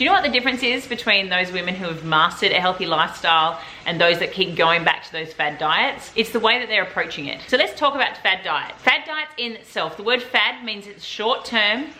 Do you know what the difference is between those women who have mastered a healthy lifestyle and those that keep going back to those fad diets? It's the way that they're approaching it. So let's talk about fad diet. Fad diets in itself, the word fad means it's short-term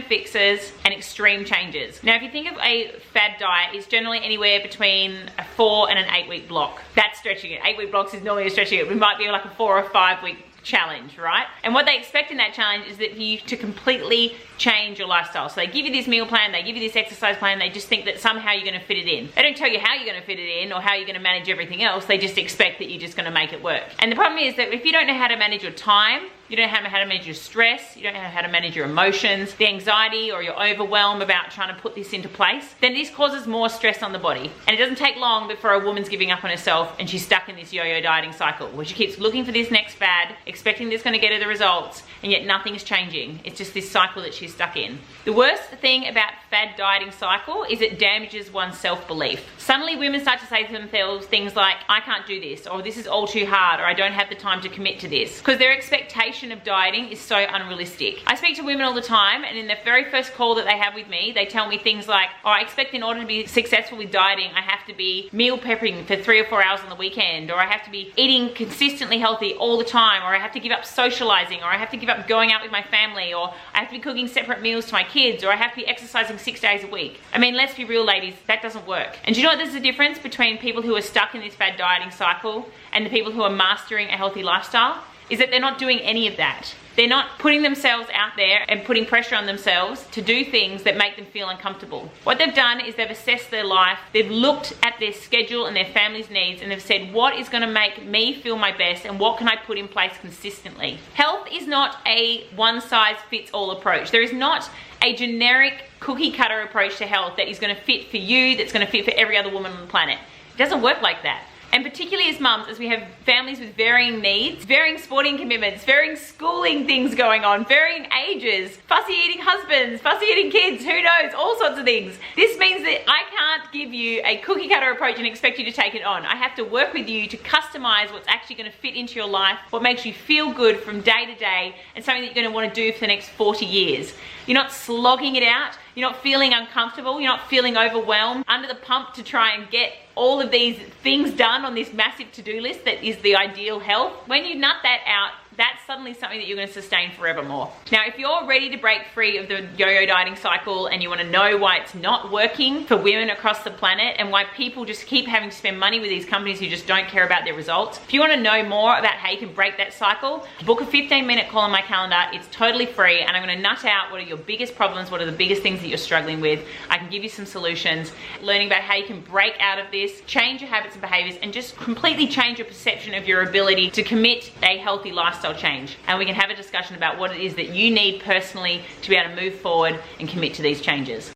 fixes and extreme changes. Now, if you think of a fad diet, it's generally anywhere between a 4 and an 8 week block. That's stretching it. 8 week blocks is normally stretching it. It might be like a 4 or 5 week challenge, right? And what they expect in that challenge is that you to completely change your lifestyle. So they give you this meal plan, they give you this exercise plan, they just think that somehow you're going to fit it in. They don't tell you how you're going to fit it in or how you're going to manage everything else. They just expect that you're just going to make it work. And the problem is that if you don't know how to manage your time, you don't know how to manage your stress, you don't know how to manage your emotions, the anxiety or your overwhelm about trying to put this into place, then this causes more stress on the body. And it doesn't take long before a woman's giving up on herself and she's stuck in this yo-yo dieting cycle where she keeps looking for this next fad, expecting this is going to get her the results, and yet nothing's changing. It's just this cycle that she's stuck in. The worst thing about fad dieting cycle is it damages one's self-belief. Suddenly women start to say to themselves things like, I can't do this, or this is all too hard, or I don't have the time to commit to this, because their expectation of dieting is so unrealistic. I speak to women all the time, and in the very first call that they have with me, they tell me things like, oh, I expect in order to be successful with dieting, I have to be meal prepping for 3 or 4 hours on the weekend, or I have to be eating consistently healthy all the time, or I have to give up socializing, or I have to give up going out with my family, or I have to be cooking separate meals to my kids, or I have to be exercising 6 days a week. I mean, let's be real, ladies, that doesn't work. And do you know what there's a difference between people who are stuck in this fad dieting cycle and the people who are mastering a healthy lifestyle? Is that they're not doing any of that. They're not putting themselves out there and putting pressure on themselves to do things that make them feel uncomfortable. What they've done is they've assessed their life, they've looked at their schedule and their family's needs, and they've said, what is going to make me feel my best and what can I put in place consistently? Health is not a one-size-fits-all approach. There is not a generic cookie-cutter approach to health that is going to fit for you, that's going to fit for every other woman on the planet. It doesn't work like that. And particularly as mums, as we have families with varying needs, varying sporting commitments, varying schooling things going on, varying ages, fussy eating husbands, fussy eating kids, who knows, all sorts of things. This means that I can't give you a cookie cutter approach and expect you to take it on. I have to work with you to customize what's actually going to fit into your life, what makes you feel good from day to day, and something that you're going to want to do for the next 40 years. You're not slogging it out. You're not feeling uncomfortable. You're not feeling overwhelmed under the pump to try and get all of these things done on this massive to-do list that is the ideal health. When you nut that out, that's suddenly something that you're going to sustain forevermore. Now, if you're ready to break free of the yo-yo dieting cycle and you want to know why it's not working for women across the planet and why people just keep having to spend money with these companies who just don't care about their results, if you want to know more about how you can break that cycle, book a 15-minute call on my calendar. It's totally free, and I'm going to nut out what are your biggest problems, what are the biggest things that you're struggling with. I can give you some solutions, learning about how you can break out of this, change your habits and behaviors, and just completely change your perception of your ability to commit a healthy lifestyle change. And we can have a discussion about what it is that you need personally to be able to move forward and commit to these changes.